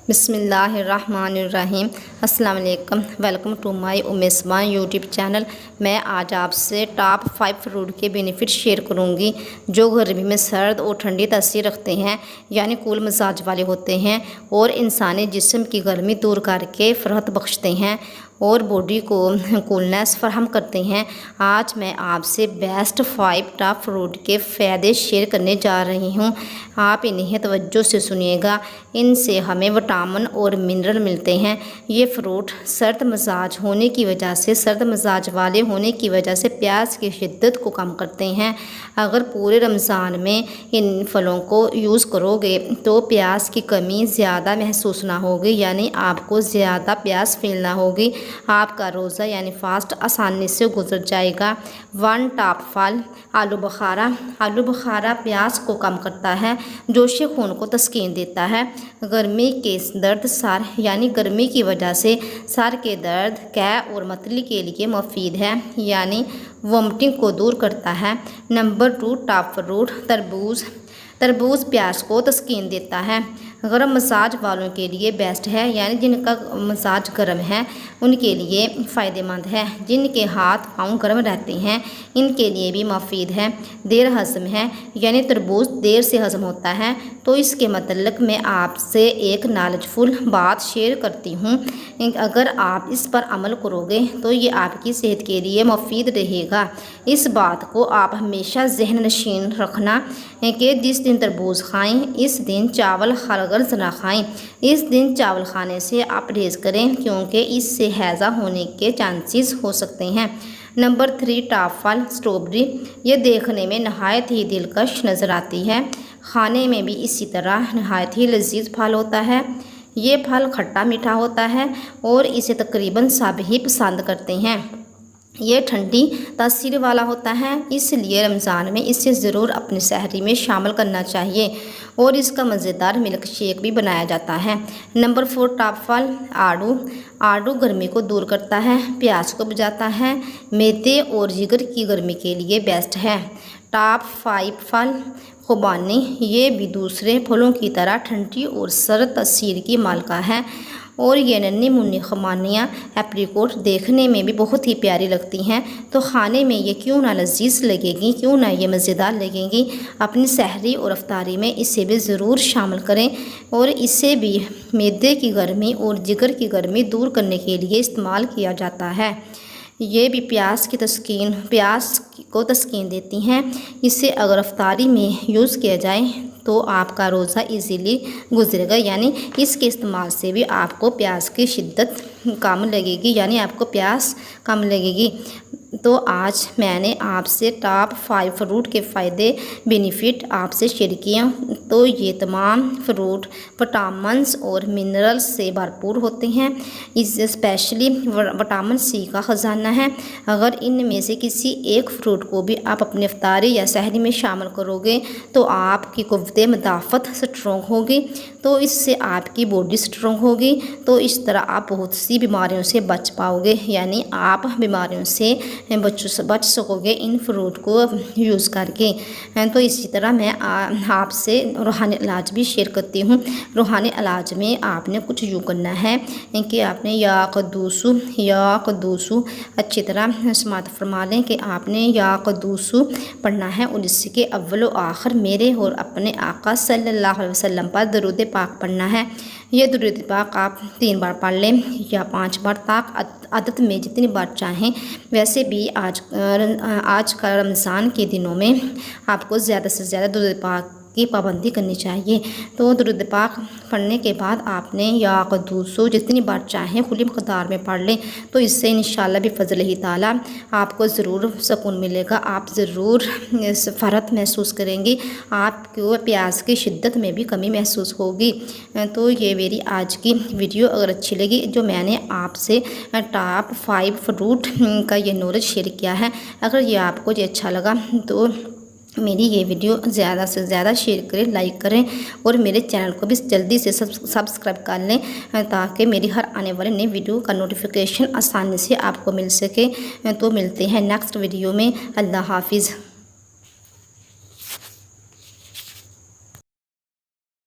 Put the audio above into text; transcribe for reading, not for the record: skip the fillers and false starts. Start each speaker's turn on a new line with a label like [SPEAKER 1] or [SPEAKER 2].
[SPEAKER 1] بسم اللہ الرحمن الرحیم۔ السلام علیکم، ویلکم ٹو مائی امیسما یوٹیوب چینل۔ میں آج آپ سے ٹاپ 5 فروٹ کے بینیفٹ شیئر کروں گی جو گرمی میں سرد اور ٹھنڈی تاثیر رکھتے ہیں، یعنی کول مزاج والے ہوتے ہیں اور انسانی جسم کی گرمی دور کر کے فرحت بخشتے ہیں اور باڈی کو کولنس فراہم کرتے ہیں۔ آج میں آپ سے بیسٹ 5 ٹاپ فروٹ کے فائدے شیئر کرنے جا رہی ہوں۔ آپ انہیں توجہ سے سنیے گا، ان سے ہمیں وٹامن اور منرل ملتے ہیں۔ یہ فروٹ سرد مزاج ہونے کی وجہ سے پیاس کی شدت کو کم کرتے ہیں۔ اگر پورے رمضان میں ان پھلوں کو یوز کرو گے تو پیاس کی کمی زیادہ محسوس نہ ہوگی، یعنی آپ کو زیادہ پیاس فیل نہ ہوگی۔ آپ کا روزہ یعنی فاسٹ آسانی سے گزر جائے گا۔ 1 ٹاپ پھل آلو بخارا۔ آلو بخارا پیاس کو کم کرتا ہے، جوش خون کو تسکین دیتا ہے۔ گرمی کے درد سر یعنی گرمی کی وجہ سے سر کے درد، قے اور متلی کے لیے مفید ہے، یعنی وومٹنگ کو دور کرتا ہے۔ نمبر 2 ٹاپ فروٹ تربوز۔ تربوز پیاس کو تسکین دیتا ہے، گرم مزاج والوں کے لیے بیسٹ ہے، یعنی جن کا مزاج گرم ہے ان کے لیے فائدہ مند ہے۔ جن کے ہاتھ پاؤں گرم رہتے ہیں ان کے لیے بھی مفید ہے۔ دیر ہضم ہے، یعنی تربوز دیر سے ہضم ہوتا ہے، تو اس کے متعلق میں آپ سے ایک نالج فل بات شیئر کرتی ہوں۔ اگر آپ اس پر عمل کرو گے تو یہ آپ کی صحت کے لیے مفید رہے گا۔ اس بات کو آپ ہمیشہ ذہن نشین رکھنا کہ جس دن تربوز کھائیں اس دن چاول ہرگز نہ کھائیں۔ اس دن چاول کھانے سے آپ پرہیز کریں کیونکہ اس سے ہیضہ ہونے کے چانسز ہو سکتے ہیں۔ نمبر 3 ٹاپ پھل اسٹرابیری۔ یہ دیکھنے میں نہایت ہی دلکش نظر آتی ہے، کھانے میں بھی اسی طرح نہایت ہی لذیذ پھل ہوتا ہے۔ یہ پھل کھٹا میٹھا ہوتا ہے اور اسے تقریباً سب ہی پسند کرتے ہیں۔ یہ ٹھنڈی تاثیر والا ہوتا ہے، اس لیے رمضان میں اسے ضرور اپنی سحری میں شامل کرنا چاہیے اور اس کا مزیدار ملک شیک بھی بنایا جاتا ہے۔ نمبر 4 ٹاپ پھل آڑو۔ آڑو گرمی کو دور کرتا ہے، پیاس کو بجھاتا ہے، معدے اور جگر کی گرمی کے لیے بیسٹ ہے۔ ٹاپ 5 پھل خوبانی۔ یہ بھی دوسرے پھلوں کی طرح ٹھنڈی اور سرد تاثیر کی مالکہ ہے اور یہ ننھی منھی خوبانیاں ایپریکوٹ دیکھنے میں بھی بہت ہی پیاری لگتی ہیں، تو کھانے میں یہ کیوں نہ لذیذ لگے گی، کیوں نہ یہ مزیدار لگیں گی۔ اپنی سحری اور افطاری میں اسے بھی ضرور شامل کریں اور اسے بھی معدے کی گرمی اور جگر کی گرمی دور کرنے کے لیے استعمال کیا جاتا ہے۔ یہ بھی پیاس کو تسکین دیتی ہیں۔ اسے اگر افطاری میں یوز کیا جائے تو آپ کا روزہ ایزیلی گزرے گا، یعنی اس کے استعمال سے بھی آپ کو پیاس کی شدت کم لگے گی، یعنی آپ کو پیاس کم لگے گی۔ تو آج میں نے آپ سے ٹاپ 5 فروٹ کے فائدے بینیفٹ آپ سے شیئر کیا۔ تو یہ تمام فروٹ وٹامنس اور منرلز سے بھرپور ہوتے ہیں، اس اسپیشلی وٹامن سی کا خزانہ ہے۔ اگر ان میں سے کسی ایک فروٹ کو بھی آپ اپنے افطاری یا سحری میں شامل کرو گے تو آپ کی قوت مدافعت سٹرونگ ہوگی، تو اس سے آپ کی باڈی سٹرونگ ہوگی، تو اس طرح آپ بہت سی بیماریوں سے بچ پاؤ گے، یعنی آپ بیماریوں سے بچ سکو گے ان فروٹ کو یوز کر کے۔ تو اسی طرح میں آپ سے روحانی علاج بھی شیئر کرتی ہوں۔ روحانی علاج میں آپ نے کچھ یوں کرنا ہے کہ آپ نے یا قدوسو اچھی طرح سماعت فرما لیں کہ آپ نے یا قدوسو پڑھنا ہے اور اس کے اول و آخر میرے اور اپنے آقا صلی اللہ علیہ وسلم پر درود پاک پڑھنا ہے۔ یہ درود پاک آپ 3 بار پڑھ لیں یا 5 بار، تاک عدد میں جتنی بار چاہیں۔ ویسے بھی آج کا رمضان کے دنوں میں آپ کو زیادہ سے زیادہ درود پاک کی پابندی کرنی چاہیے۔ تو درود پاک پڑھنے کے بعد آپ نے یا قدوسو جتنی بار چاہیں کھلی مقدار میں پڑھ لیں، تو اس سے انشاءاللہ بفضل تعالیٰ آپ کو ضرور سکون ملے گا، آپ ضرور فرحت محسوس کریں گی، آپ کو پیاس کی شدت میں بھی کمی محسوس ہوگی۔ تو یہ میری آج کی ویڈیو اگر اچھی لگی جو میں نے آپ سے ٹاپ 5 فروٹ کا یہ نالج شیئر کیا ہے، اگر یہ آپ کو اچھا لگا تو میری یہ ویڈیو زیادہ سے زیادہ شیئر کریں، لائک کریں اور میرے چینل کو بھی جلدی سے سبسکرائب کر لیں تاکہ میری ہر آنے والی نئی ویڈیو کا نوٹیفیکیشن آسانی سے آپ کو مل سکے۔ تو ملتے ہیں نیکسٹ ویڈیو میں۔ اللہ حافظ۔